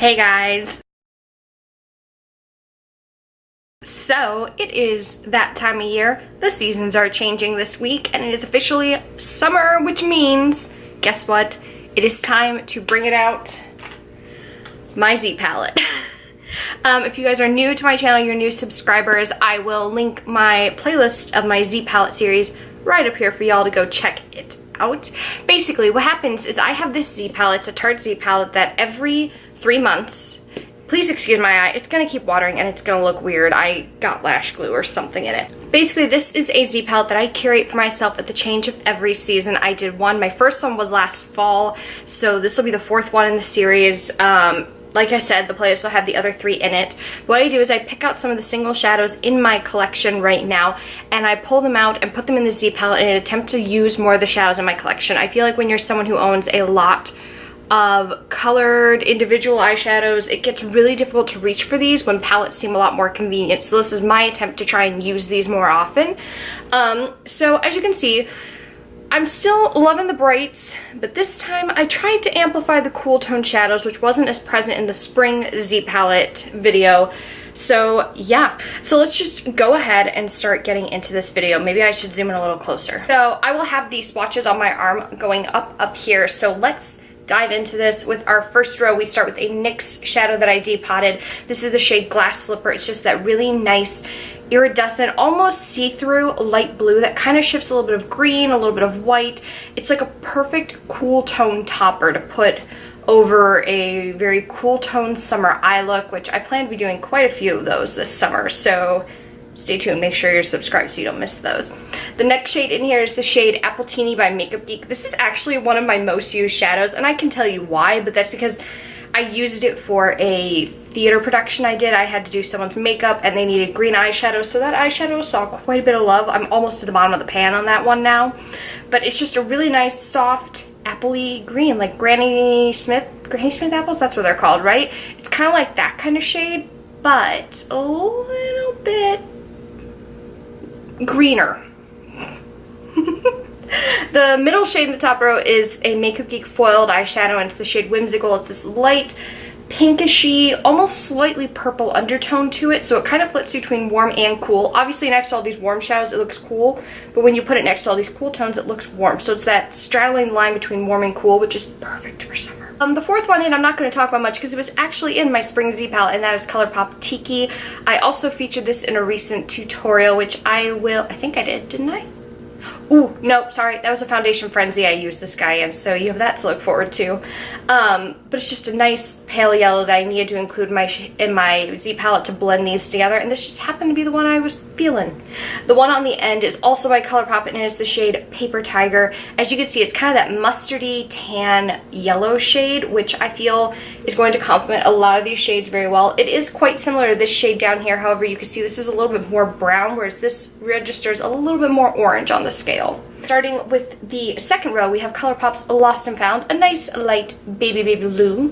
Hey guys! So it is that time of year. The seasons are changing this week and it is officially summer, which means, guess what? It is time to bring it out, my Z palette. If you guys are new to my channel, you're new subscribers, I will link my playlist of my Z palette series right up here for y'all to go check it out. Basically, what happens is I have this Z palette, it's a Tarte Z palette that every 3 months, please excuse my eye, it's gonna keep watering and it's gonna look weird. I got lash glue or something in it. Basically, this is a Z palette that I curate for myself at the change of every season. I did one, my first one was last fall, so this will be the 4th one in the series. Like I said, the playlist will have the other 3 in it. What I do is I pick out some of the single shadows in my collection right now, and I pull them out and put them in the Z palette in an attempt to use more of the shadows in my collection. I feel like when you're someone who owns a lot of colored individual eyeshadows, it gets really difficult to reach for these when palettes seem a lot more convenient. So this is my attempt to try and use these more often. So as you can see, I'm still loving the brights, but this time I tried to amplify the cool tone shadows, which wasn't as present in the spring Z palette video. So yeah, so let's just go ahead and start getting into this video. Maybe I should zoom in a little closer. So I will have these swatches on my arm going up here. So let's dive into this. With our first row, we start with a NYX shadow that I depotted. This is the shade Glass Slipper. It's just that really nice iridescent, almost see-through light blue that kind of shifts a little bit of green, a little bit of white. It's like a perfect cool tone topper to put over a very cool tone summer eye look, which I plan to be doing quite a few of those this summer, so stay tuned. Make sure you're subscribed so you don't miss those. The next shade in here is the shade Appletini by Makeup Geek. This is actually one of my most used shadows, and I can tell you why, but that's because I used it for a theater production I did. I had to do someone's makeup and they needed green eyeshadow, so that eyeshadow saw quite a bit of love. I'm almost to the bottom of the pan on that one now, but it's just a really nice soft appley green, like Granny Smith apples, that's what they're called, right? It's kind of like that kind of shade, but a little bit greener. The middle shade in the top row is a Makeup Geek foiled eyeshadow, and it's the shade Whimsical. It's this light pinkishy, almost slightly purple undertone to it, so it kind of flips between warm and cool. Obviously next to all these warm shadows it looks cool, but when you put it next to all these cool tones it looks warm. So it's that straddling line between warm and cool, which is perfect for summer. The 4th one in, I'm not going to talk about much because it was actually in my spring Z palette, and that is ColourPop Tiki. I also featured this in a recent tutorial, which I think I did, didn't I? Ooh, no, sorry, that was a Foundation Frenzy I used this guy in, so you have that to look forward to. But it's just a nice pale yellow that I needed to include in my Z palette to blend these together, and this just happened to be the one I was feeling. The one on the end is also by ColourPop, and it is the shade Paper Tiger. As you can see, it's kind of that mustardy tan yellow shade, which I feel is going to complement a lot of these shades very well. It is quite similar to this shade down here, however, you can see this is a little bit more brown, whereas this registers a little bit more orange on the scale. Starting with the 2nd row, we have ColourPop's Lost and Found, a nice light baby blue.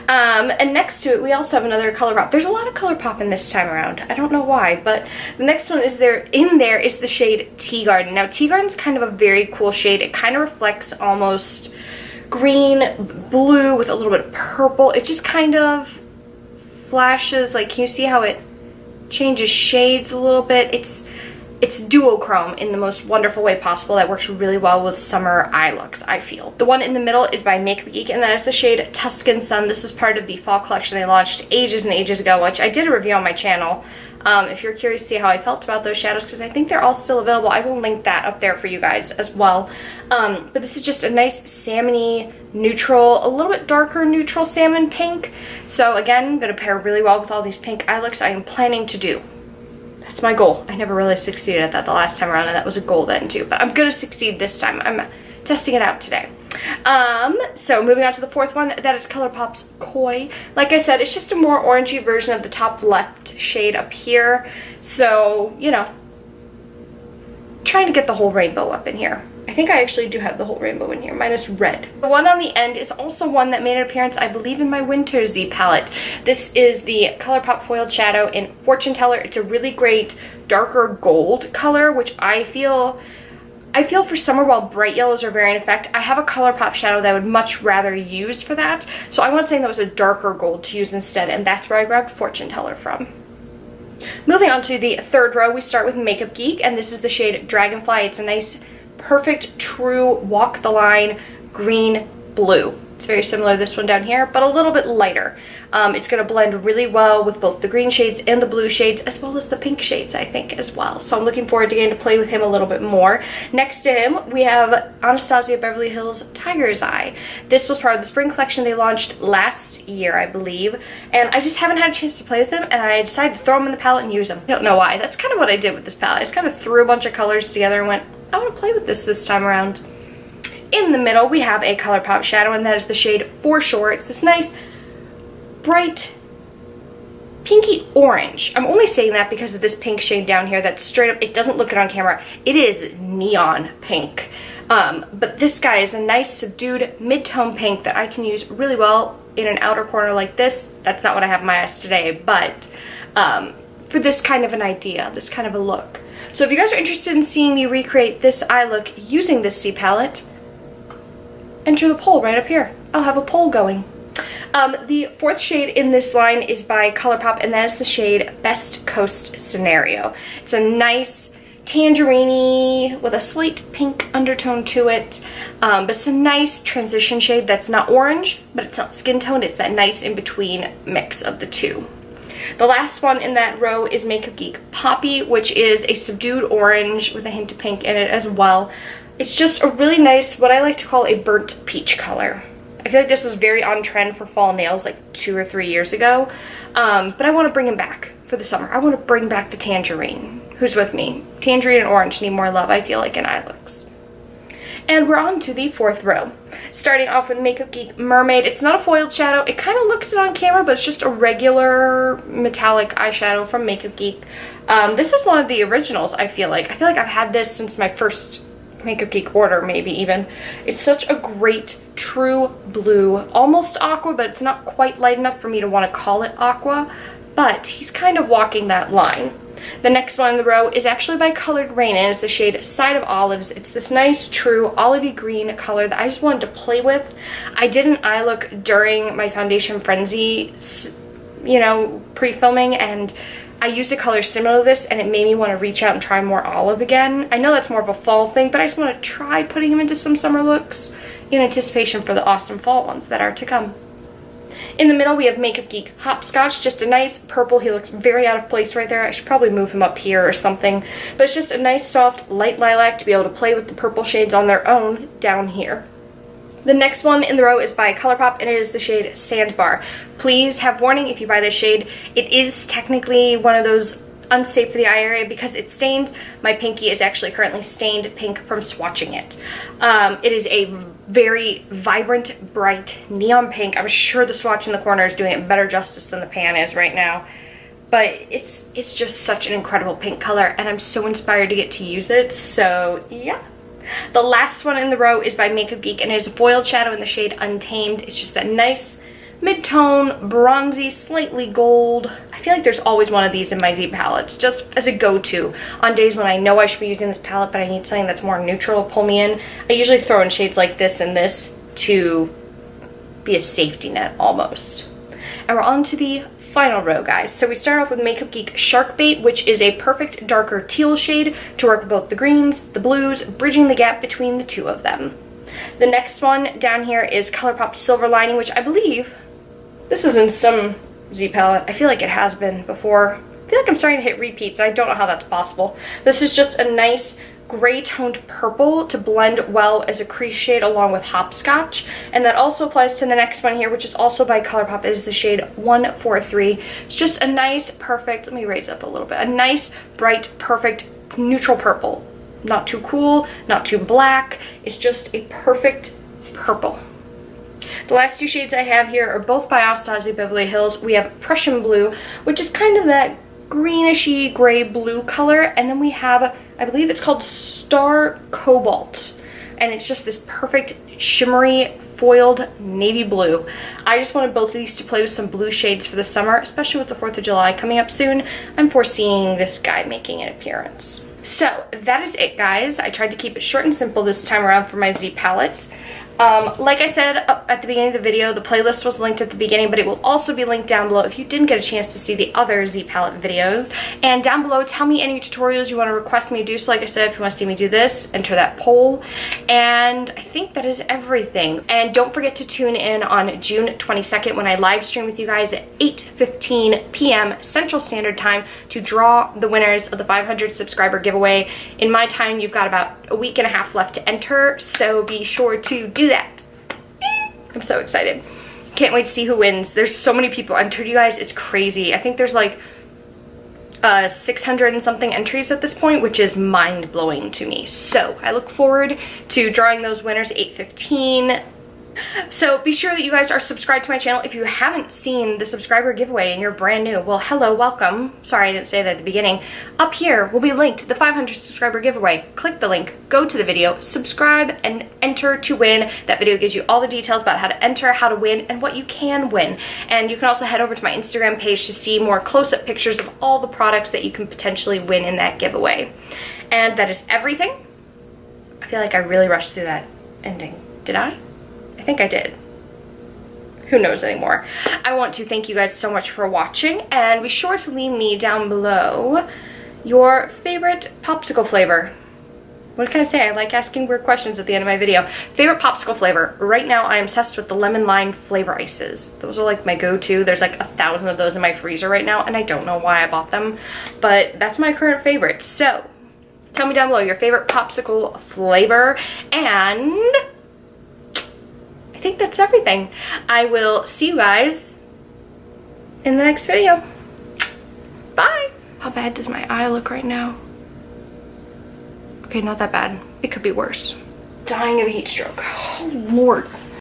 And next to it, we also have another ColourPop. There's a lot of ColourPop in this time around. I don't know why, but the next one is in there is the shade Tea Garden. Now, Tea Garden's kind of a very cool shade. It kind of reflects almost green, blue with a little bit of purple. It just kind of flashes, like, can you see how it changes shades a little bit? It's duochrome in the most wonderful way possible. That works really well with summer eye looks, I feel. The one in the middle is by Makeup Geek, and that is the shade Tuscan Sun. This is part of the fall collection they launched ages and ages ago, which I did a review on my channel. If you're curious to see how I felt about those shadows, because I think they're all still available, I will link that up there for you guys as well. But this is just a nice salmony neutral, a little bit darker neutral salmon pink. So again, going to pair really well with all these pink eye looks I am planning to do. That's my goal. I never really succeeded at that the last time around, and that was a goal then too, but I'm gonna succeed this time. I'm testing it out today. So moving on to the 4th one, that is ColourPop's Koi. Like I said, it's just a more orangey version of the top left shade up here, so you know, trying to get the whole rainbow up in here. I think I actually do have the whole rainbow in here, minus red. The one on the end is also one that made an appearance, I believe, in my winter Z palette. This is the ColourPop Foiled Shadow in Fortune Teller. It's a really great darker gold color, which I feel I feel for summer, while bright yellows are very in effect, I have a ColourPop shadow that I would much rather use for that. So I wanted something that was a darker gold to use instead, and that's where I grabbed Fourtune Teller from. Moving on to the third row, we start with Makeup Geek, and this is the shade Dragonfly. It's a nice, perfect, true, walk the line, green, blue. It's very similar to this one down here, but a little bit lighter. It's going to blend really well with both the green shades and the blue shades, as well as the pink shades, I think, as well. So I'm looking forward to getting to play with him a little bit more. Next to him, we have Anastasia Beverly Hills Tiger's Eye. This was part of the spring collection they launched last year, I believe, and I just haven't had a chance to play with him, and I decided to throw him in the palette and use them. I don't know why. That's kind of what I did with this palette. I just kind of threw a bunch of colors together and went, I want to play with this time around. In the middle, we have a ColourPop shadow, and that is the shade For Sure. It's this nice, bright, pinky orange. I'm only saying that because of this pink shade down here that's straight up, it doesn't look it on camera. It is neon pink. But this guy is a nice, subdued, mid-tone pink that I can use really well in an outer corner like this. That's not what I have in my eyes today, but for this kind of an idea, this kind of a look. So if you guys are interested in seeing me recreate this eye look using this C palette, enter the poll right up here. I'll have a poll going. The fourth shade in this line is by ColourPop, and that is the shade Best Coast Scenario. It's a nice tangerine-y with a slight pink undertone to it, but it's a nice transition shade that's not orange, but it's not skin toned. It's that nice in-between mix of the two. The last one in that row is Makeup Geek Poppy, which is a subdued orange with a hint of pink in it as well. It's just a really nice, what I like to call a burnt peach color. I feel like this was very on trend for fall nails like 2 or 3 years ago, but I want to bring him back for the summer. I want to bring back the tangerine. Who's with me? Tangerine and orange need more love, I feel like, in eye looks. And we're on to the fourth row. Starting off with Makeup Geek Mermaid. It's not a foiled shadow. It kind of looks it on camera, but it's just a regular metallic eyeshadow from Makeup Geek. This is one of the originals, I feel like. I feel like I've had this since my first Makeup Geek order, maybe even. It's such a great, true blue. Almost aqua, but it's not quite light enough for me to want to call it aqua. But he's kind of walking that line. The next one in the row is actually by Colored Raine, and it's the shade Side of Olives. It's this nice, true, olivey green color that I just wanted to play with. I did an eye look during my Foundation Frenzy, you know, pre-filming, and I used a color similar to this, and it made me want to reach out and try more olive again. I know that's more of a fall thing, but I just want to try putting him into some summer looks in anticipation for the awesome fall ones that are to come. In the middle, we have Makeup Geek Hopscotch, just a nice purple. He looks very out of place right there. I should probably move him up here or something. But it's just a nice, soft, light lilac to be able to play with the purple shades on their own down here. The next one in the row is by ColourPop, and it is the shade Sandbar. Please have warning if you buy this shade. It is technically one of those unsafe for the eye area because it's stained. My pinky is actually currently stained pink from swatching it. It is a very vibrant, bright neon pink. I'm sure the swatch in the corner is doing it better justice than the pan is right now. But it's just such an incredible pink color, and I'm so inspired to get to use it, so yeah. The last one in the row is by Makeup Geek, and it is a foiled shadow in the shade Untamed. It's just that nice mid-tone, bronzy, slightly gold. I feel like there's always one of these in my Z palettes, just as a go-to. On days when I know I should be using this palette, but I need something that's more neutral to pull me in, I usually throw in shades like this and this to be a safety net, almost. And we're on to the final row, guys. So we start off with Makeup Geek Sharkbait, which is a perfect darker teal shade to work with both the greens, the blues, bridging the gap between the two of them. The next one down here is ColourPop Silver Lining, which I believe this is in some Z palette. I feel like it has been before. I feel like I'm starting to hit repeats. I don't know how that's possible. This is just a nice gray toned purple to blend well as a crease shade along with Hopscotch, and that also applies to the next one here, which is also by ColourPop. It is the shade 143. It's just a nice, perfect, let me raise up a little bit, a nice, bright, perfect, neutral purple. Not too cool, not too black. It's just a perfect purple. The last two shades I have here are both by Anastasia Beverly Hills. We have Prussian Blue, which is kind of that greenish-y gray blue color, and then we have, I believe it's called Star Cobalt, and it's just this perfect shimmery foiled navy blue. I just wanted both of these to play with some blue shades for the summer, especially with the 4th of July coming up soon. I'm foreseeing this guy making an appearance. So that is it, guys. I tried to keep it short and simple this time around for my Z palette. Like I said at the beginning of the video, the playlist was linked at the beginning, but it will also be linked down below if you didn't get a chance to see the other Z palette videos. And down below, tell me any tutorials you want to request me to do. So like I said, if you want to see me do this, enter that poll. And I think that is everything. And don't forget to tune in on June 22nd when I live stream with you guys at 8:15 p.m. Central Standard Time to draw the winners of the 500 subscriber giveaway. In my time, you've got about a week and a half left to enter, so be sure to do that. I'm so excited. Can't wait to see who wins. There's so many people entered, you guys. It's crazy. I think there's like 600 and something entries at this point, which is mind-blowing to me. So I look forward to drawing those winners at 8:15. So be sure that you guys are subscribed to my channel. If you haven't seen the subscriber giveaway and you're brand new, well, hello, welcome. Sorry I didn't say that at the beginning. Up here will be linked the 500 subscriber giveaway. Click the link, go to the video, subscribe, and enter to win. That video gives you all the details about how to enter, how to win, and what you can win. And you can also head over to my Instagram page to see more close-up pictures of all the products that you can potentially win in that giveaway. And that is everything. I feel like I really rushed through that ending. Did I? I think I did. Who knows anymore. I want to thank you guys so much for watching, and be sure to leave me down below your favorite popsicle flavor. What can I say? I like asking weird questions at the end of my video. Favorite popsicle flavor. Right now I am obsessed with the lemon lime flavor ices. Those are like my go-to. There's like 1,000 of those in my freezer right now, and I don't know why I bought them, but that's my current favorite. So tell me down below your favorite popsicle flavor, and I think that's everything. I will see you guys in the next video. Bye. How bad does my eye look right now? Okay, not that bad. It could be worse. Dying of a heat stroke. Oh, Lord.